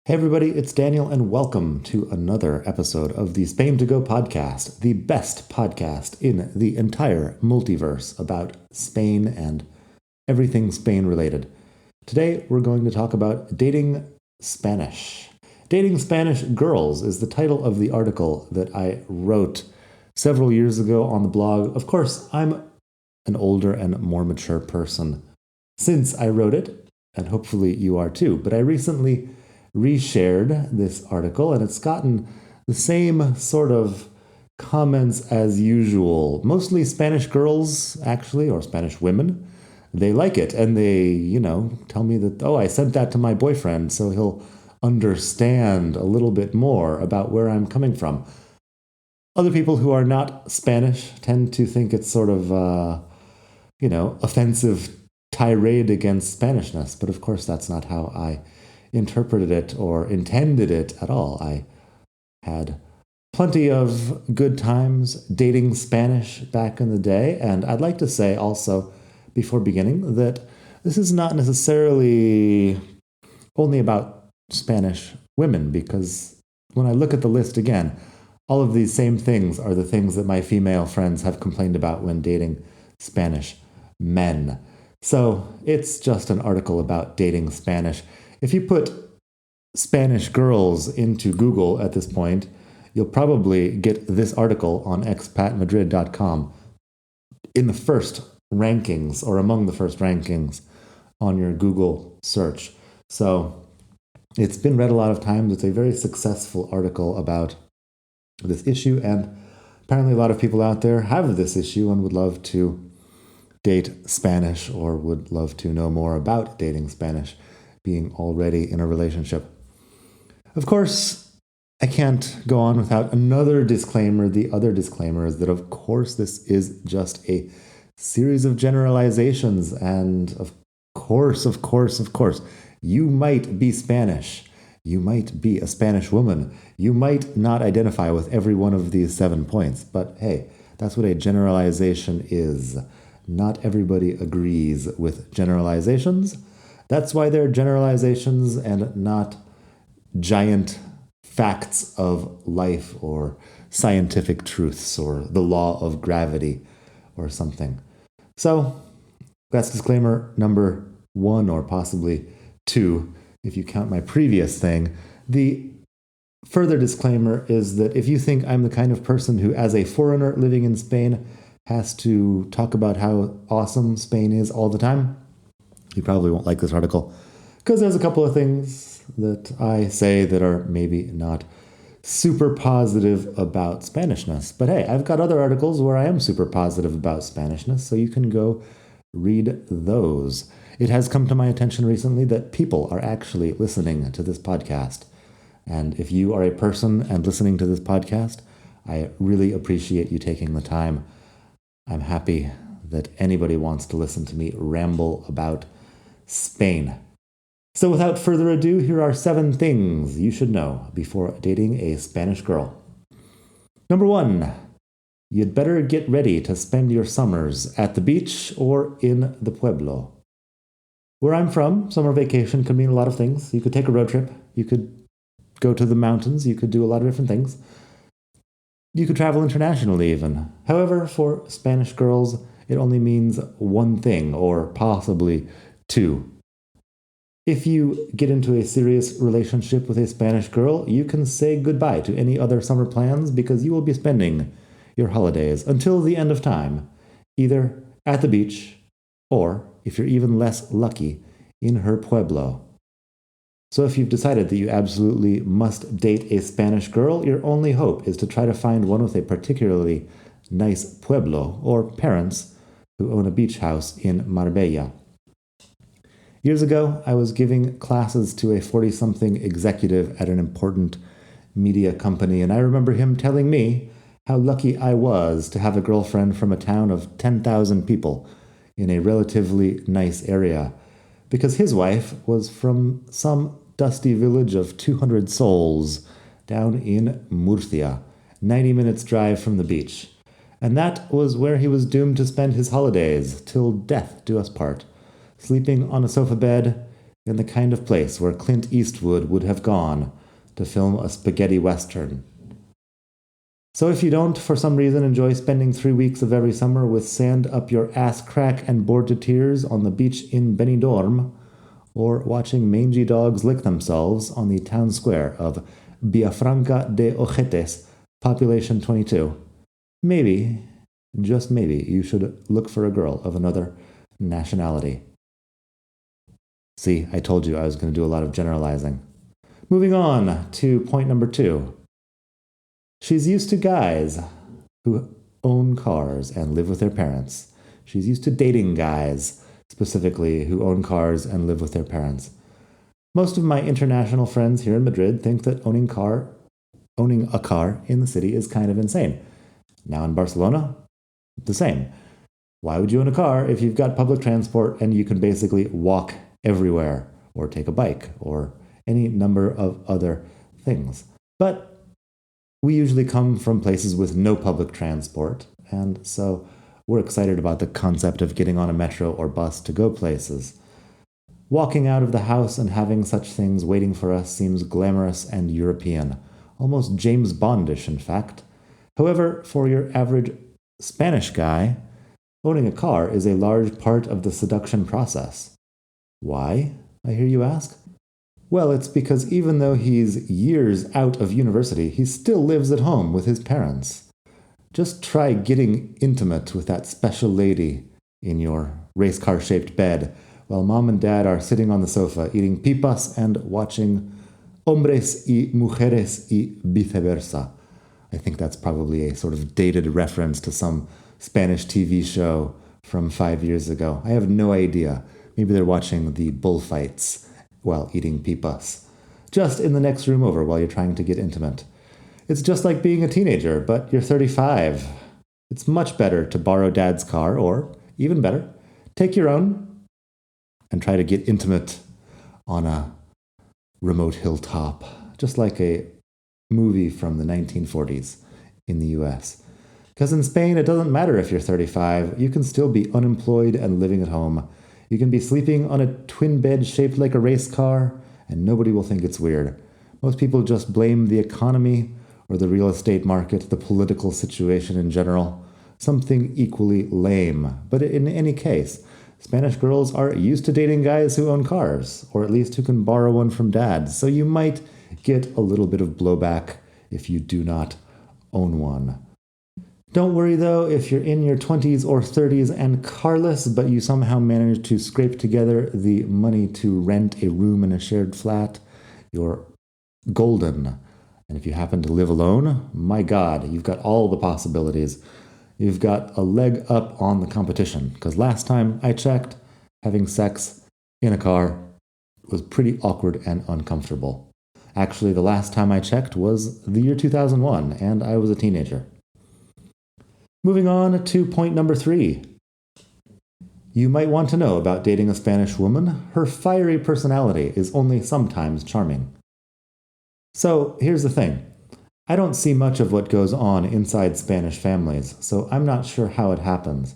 Hey everybody, it's Daniel and welcome to another episode of the Spain to Go podcast, the best podcast in the entire multiverse about Spain and everything Spain related. Today we're going to talk about dating Spanish. Dating Spanish Girls is the title of the article that I wrote several years ago on the blog. Of course, I'm an older and more mature person since I wrote it, and hopefully you are too, but I recently reshared this article and it's gotten the same sort of comments as usual. Mostly Spanish girls, actually, or Spanish women. They like it and they, tell me that, oh, I sent that to my boyfriend so he'll understand a little bit more about where I'm coming from. Other people who are not Spanish tend to think it's sort of, offensive tirade against Spanishness, but of course that's not how I interpreted it or intended it at all. I had plenty of good times dating Spanish back in the day, and I'd like to say also, before beginning, that this is not necessarily only about Spanish women, because when I look at the list again, all of these same things are the things that my female friends have complained about when dating Spanish men. So it's just an article about dating Spanish. If you put Spanish girls into Google at this point, you'll probably get this article on expatmadrid.com in the first rankings or among the first rankings on your Google search. So it's been read a lot of times. It's a very successful article about this issue, and apparently a lot of people out there have this issue and would love to date Spanish or would love to know more about dating Spanish, being already in a relationship. Of course, I can't go on without another disclaimer. The other disclaimer is that, of course, this is just a series of generalizations. And of course, you might be Spanish. You might be a Spanish woman. You might not identify with every one of these 7 points. But hey, that's what a generalization is. Not everybody agrees with generalizations. That's why they're generalizations and not giant facts of life or scientific truths or the law of gravity or something. So that's disclaimer number 1, or possibly 2, if you count my previous thing. The further disclaimer is that if you think I'm the kind of person who, as a foreigner living in Spain, has to talk about how awesome Spain is all the time, you probably won't like this article, because there's a couple of things that I say that are maybe not super positive about Spanishness. But hey, I've got other articles where I am super positive about Spanishness, so you can go read those. It has come to my attention recently that people are actually listening to this podcast. And if you are a person and listening to this podcast, I really appreciate you taking the time. I'm happy that anybody wants to listen to me ramble about Spain. So without further ado, here are 7 things you should know before dating a Spanish girl. Number 1, you'd better get ready to spend your summers at the beach or in the pueblo. Where I'm from, summer vacation can mean a lot of things. You could take a road trip. You could go to the mountains. You could do a lot of different things. You could travel internationally even. However, for Spanish girls, it only means one thing, or possibly 2. If you get into a serious relationship with a Spanish girl, you can say goodbye to any other summer plans because you will be spending your holidays until the end of time, either at the beach or, if you're even less lucky, in her pueblo. So if you've decided that you absolutely must date a Spanish girl, your only hope is to try to find one with a particularly nice pueblo or parents who own a beach house in Marbella. Years ago, I was giving classes to a 40-something executive at an important media company, and I remember him telling me how lucky I was to have a girlfriend from a town of 10,000 people in a relatively nice area, because his wife was from some dusty village of 200 souls down in Murcia, 90 minutes drive from the beach. And that was where he was doomed to spend his holidays, till death do us part, sleeping on a sofa bed in the kind of place where Clint Eastwood would have gone to film a spaghetti western. So if you don't, for some reason, enjoy spending 3 weeks of every summer with sand up your ass crack and bored to tears on the beach in Benidorm, or watching mangy dogs lick themselves on the town square of Villafranca de Ojetes, population 22, maybe, just maybe, you should look for a girl of another nationality. See, I told you I was going to do a lot of generalizing. Moving on to point number 2. She's used to guys who own cars and live with their parents. She's used to dating guys, specifically, who own cars and live with their parents. Most of my international friends here in Madrid think that owning a car in the city is kind of insane. Now in Barcelona, the same. Why would you own a car if you've got public transport and you can basically walk everywhere, or take a bike, or any number of other things? But we usually come from places with no public transport, and so we're excited about the concept of getting on a metro or bus to go places. Walking out of the house and having such things waiting for us seems glamorous and European, almost James Bondish, in fact. However, for your average Spanish guy, owning a car is a large part of the seduction process. Why, I hear you ask? Well, it's because even though he's years out of university, he still lives at home with his parents. Just try getting intimate with that special lady in your race car-shaped bed while mom and dad are sitting on the sofa eating pipas and watching Hombres y Mujeres y Viceversa. I think that's probably a sort of dated reference to some Spanish TV show from 5 years ago. I have no idea. Maybe they're watching the bullfights while eating pipas, just in the next room over while you're trying to get intimate. It's just like being a teenager, but you're 35. It's much better to borrow dad's car, or, even better, take your own and try to get intimate on a remote hilltop, just like a movie from the 1940s in the US. Because in Spain, it doesn't matter if you're 35, you can still be unemployed and living at home. You can be sleeping on a twin bed shaped like a race car, and nobody will think it's weird. Most people just blame the economy or the real estate market, the political situation in general, something equally lame. But in any case, Spanish girls are used to dating guys who own cars, or at least who can borrow one from dad, so you might get a little bit of blowback if you do not own one. Don't worry, though, if you're in your 20s or 30s and carless, but you somehow manage to scrape together the money to rent a room in a shared flat, you're golden. And if you happen to live alone, my God, you've got all the possibilities. You've got a leg up on the competition, because last time I checked, having sex in a car was pretty awkward and uncomfortable. Actually, the last time I checked was the year 2001, and I was a teenager. Moving on to point number 3. You might want to know about dating a Spanish woman. Her fiery personality is only sometimes charming. So here's the thing. I don't see much of what goes on inside Spanish families, so I'm not sure how it happens.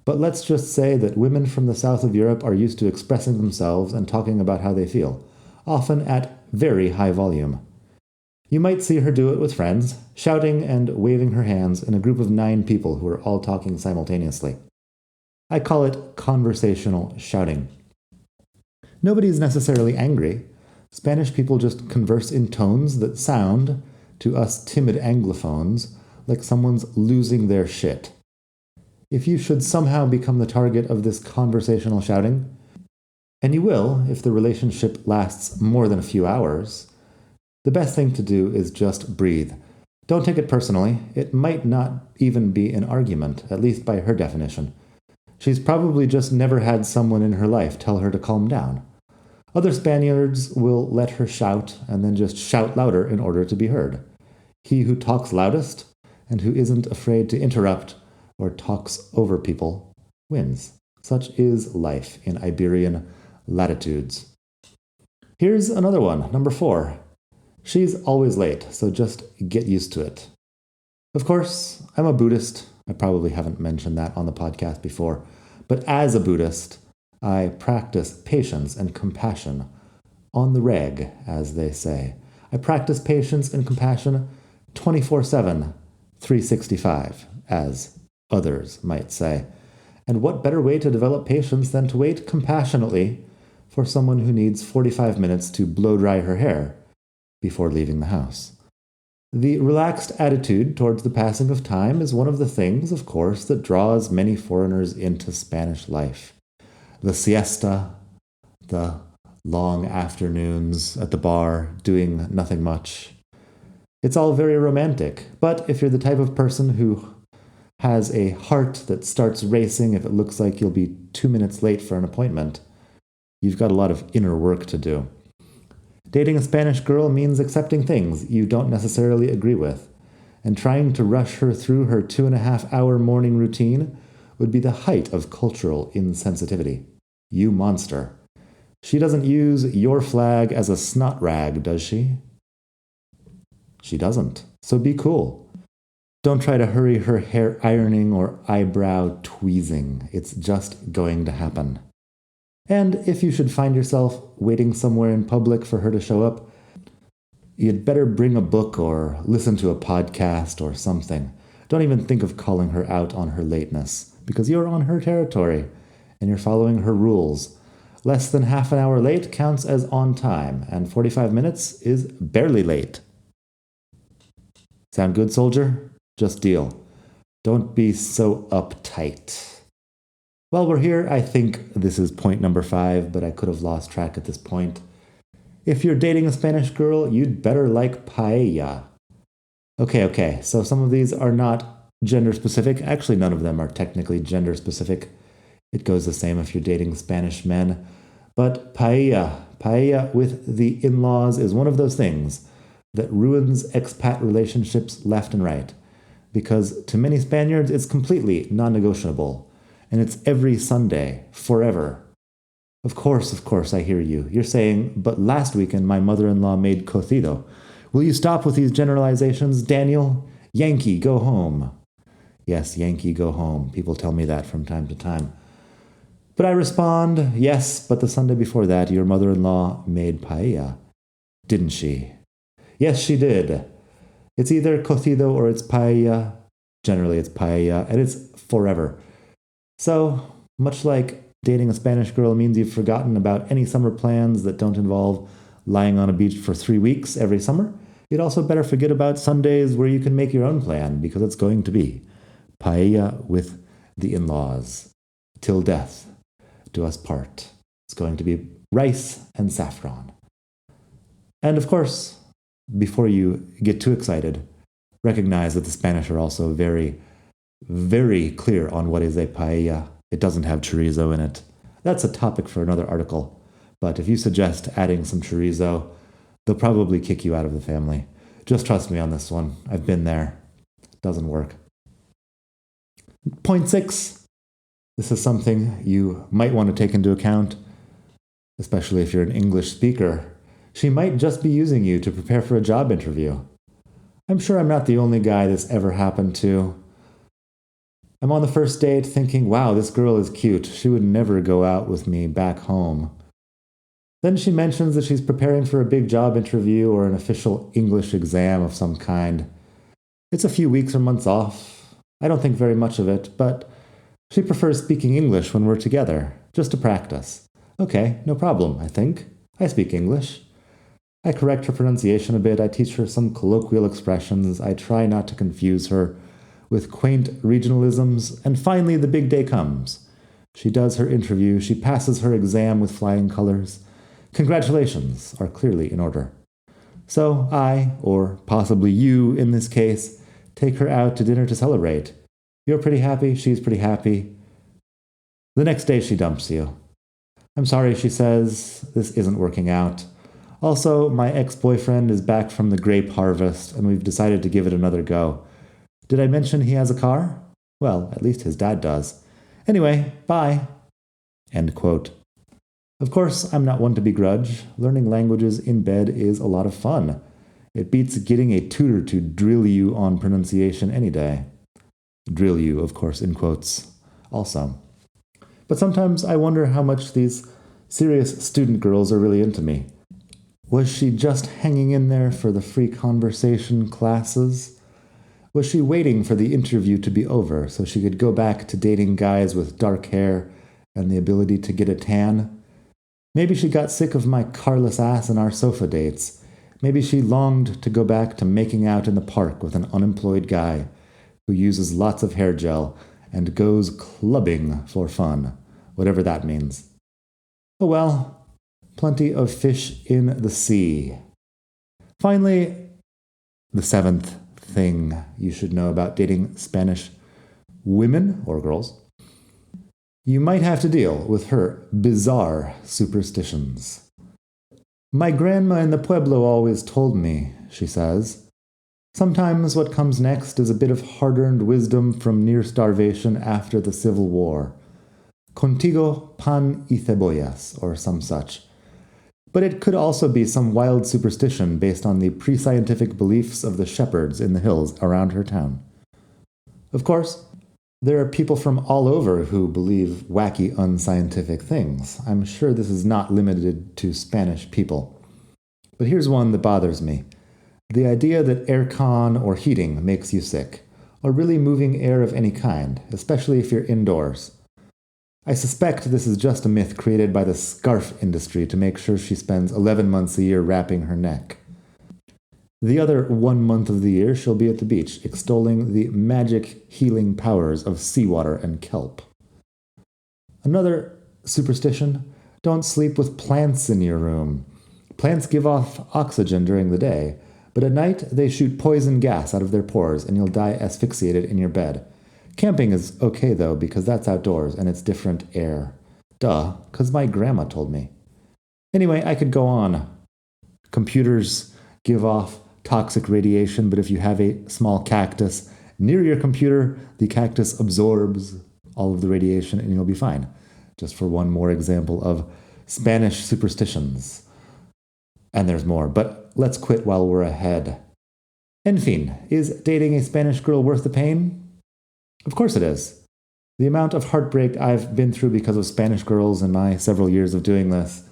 But let's just say that women from the south of Europe are used to expressing themselves and talking about how they feel, often at very high volume. You might see her do it with friends, shouting and waving her hands in a group of 9 people who are all talking simultaneously. I call it conversational shouting. Nobody is necessarily angry. Spanish people just converse in tones that sound, to us timid Anglophones, like someone's losing their shit. If you should somehow become the target of this conversational shouting, and you will if the relationship lasts more than a few hours, the best thing to do is just breathe. Don't take it personally. It might not even be an argument, at least by her definition. She's probably just never had someone in her life tell her to calm down. Other Spaniards will let her shout and then just shout louder in order to be heard. He who talks loudest and who isn't afraid to interrupt or talks over people wins. Such is life in Iberian latitudes. Here's another one, number 4. She's always late, so just get used to it. Of course, I'm a Buddhist. I probably haven't mentioned that on the podcast before. But as a Buddhist, I practice patience and compassion on the reg, as they say. I practice patience and compassion 24/7, 365, as others might say. And what better way to develop patience than to wait compassionately for someone who needs 45 minutes to blow dry her hair before leaving the house? The relaxed attitude towards the passing of time is one of the things, of course, that draws many foreigners into Spanish life. The siesta, the long afternoons at the bar, doing nothing much. It's all very romantic, but if you're the type of person who has a heart that starts racing if it looks like you'll be 2 minutes late for an appointment, you've got a lot of inner work to do. Dating a Spanish girl means accepting things you don't necessarily agree with, and trying to rush her through her 2.5-hour morning routine would be the height of cultural insensitivity. You monster. She doesn't use your flag as a snot rag, does she? She doesn't, so be cool. Don't try to hurry her hair ironing or eyebrow tweezing. It's just going to happen. And if you should find yourself waiting somewhere in public for her to show up, you'd better bring a book or listen to a podcast or something. Don't even think of calling her out on her lateness, because you're on her territory and you're following her rules. Less than half an hour late counts as on time, and 45 minutes is barely late. Sound good, soldier? Just deal. Don't be so uptight. While we're here, I think this is point number 5, but I could have lost track at this point. If you're dating a Spanish girl, you'd better like paella. Okay, so some of these are not gender specific. Actually, none of them are technically gender specific. It goes the same if you're dating Spanish men. But paella with the in-laws is one of those things that ruins expat relationships left and right. Because to many Spaniards, it's completely non-negotiable. And it's every Sunday, forever. Of course, I hear you. You're saying, but last weekend my mother-in-law made cocido. Will you stop with these generalizations, Daniel? Yankee, go home. Yes, Yankee, go home. People tell me that from time to time. But I respond, yes, but the Sunday before that, your mother-in-law made paella. Didn't she? Yes, she did. It's either cocido or it's paella. Generally, it's paella, and it's forever. So, much like dating a Spanish girl means you've forgotten about any summer plans that don't involve lying on a beach for 3 weeks every summer, you'd also better forget about Sundays where you can make your own plan, because it's going to be paella with the in-laws. Till death do us part. It's going to be rice and saffron. And of course, before you get too excited, recognize that the Spanish are also very, very clear on what is a paella. It doesn't have chorizo in it. That's a topic for another article. But if you suggest adding some chorizo, they'll probably kick you out of the family. Just trust me on this one. I've been there. It doesn't work. Point 6. This is something you might want to take into account, especially if you're an English speaker. She might just be using you to prepare for a job interview. I'm sure I'm not the only guy this ever happened to. I'm on the first date thinking, wow, this girl is cute. She would never go out with me back home. Then she mentions that she's preparing for a big job interview or an official English exam of some kind. It's a few weeks or months off. I don't think very much of it, but she prefers speaking English when we're together, just to practice. Okay, no problem, I think. I speak English. I correct her pronunciation a bit. I teach her some colloquial expressions. I try not to confuse her with quaint regionalisms, and finally the big day comes. She does her interview, she passes her exam with flying colors. Congratulations are clearly in order. So I, or possibly you in this case, take her out to dinner to celebrate. You're pretty happy, she's pretty happy. The next day she dumps you. I'm sorry, she says, this isn't working out. Also, my ex-boyfriend is back from the grape harvest, and we've decided to give it another go. Did I mention he has a car? Well, at least his dad does. Anyway, bye. End quote. Of course, I'm not one to begrudge. Learning languages in bed is a lot of fun. It beats getting a tutor to drill you on pronunciation any day. Drill you, of course, in quotes. Also. But sometimes I wonder how much these serious student girls are really into me. Was she just hanging in there for the free conversation classes? Was she waiting for the interview to be over so she could go back to dating guys with dark hair and the ability to get a tan? Maybe she got sick of my carless ass and our sofa dates. Maybe she longed to go back to making out in the park with an unemployed guy who uses lots of hair gel and goes clubbing for fun, whatever that means. Oh well, plenty of fish in the sea. Finally, the seventh thing you should know about dating Spanish women or girls. You might have to deal with her bizarre superstitions. My grandma in the pueblo always told me, she says, sometimes what comes next is a bit of hard-earned wisdom from near starvation after the Civil War. Contigo pan y cebollas, or some such. But it could also be some wild superstition based on the pre-scientific beliefs of the shepherds in the hills around her town. Of course, there are people from all over who believe wacky, unscientific things. I'm sure this is not limited to Spanish people. But here's one that bothers me. The idea that aircon or heating makes you sick, or really moving air of any kind, especially if you're indoors. I suspect this is just a myth created by the scarf industry to make sure she spends 11 months a year wrapping her neck. The other 1 month of the year she'll be at the beach, extolling the magic healing powers of seawater and kelp. Another superstition, don't sleep with plants in your room. Plants give off oxygen during the day, but at night they shoot poison gas out of their pores and you'll die asphyxiated in your bed. Camping is okay, though, because that's outdoors and it's different air. Duh, because my grandma told me. Anyway, I could go on. Computers give off toxic radiation, but if you have a small cactus near your computer, the cactus absorbs all of the radiation and you'll be fine. Just for one more example of Spanish superstitions. And there's more, but let's quit while we're ahead. En fin, is dating a Spanish girl worth the pain? Of course it is. The amount of heartbreak I've been through because of Spanish girls in my several years of doing this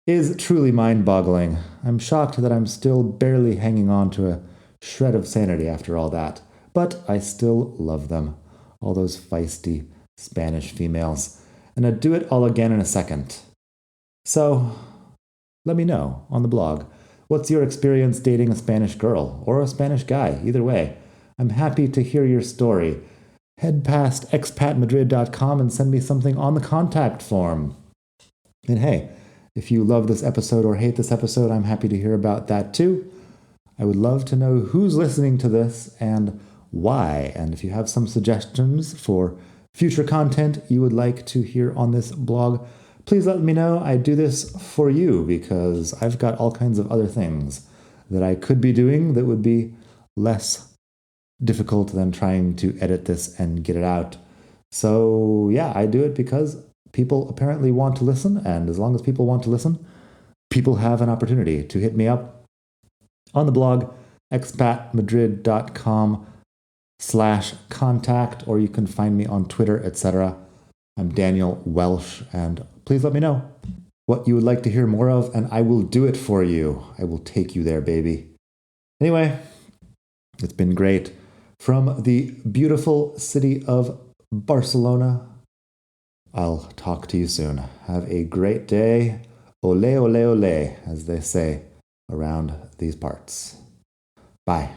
is truly mind-boggling. I'm shocked that I'm still barely hanging on to a shred of sanity after all that. But I still love them, all those feisty Spanish females. And I'd do it all again in a second. So, let me know on the blog. What's your experience dating a Spanish girl or a Spanish guy? Either way, I'm happy to hear your story. Head past expatmadrid.com and send me something on the contact form. And hey, if you love this episode or hate this episode, I'm happy to hear about that too. I would love to know who's listening to this and why. And if you have some suggestions for future content you would like to hear on this blog, please let me know. I do this for you because I've got all kinds of other things that I could be doing that would be less difficult than trying to edit this and get it out. So yeah, I do it because people apparently want to listen, and as long as people want to listen, people have an opportunity to hit me up on the blog, expatmadrid.com/contact, or you can find me on Twitter, etc. I'm Daniel Welsh, and please let me know what you would like to hear more of, and I will do it for you. I will take you there, baby. Anyway, it's been great. From the beautiful city of Barcelona, I'll talk to you soon. Have a great day. Ole, ole, ole, as they say around these parts. Bye.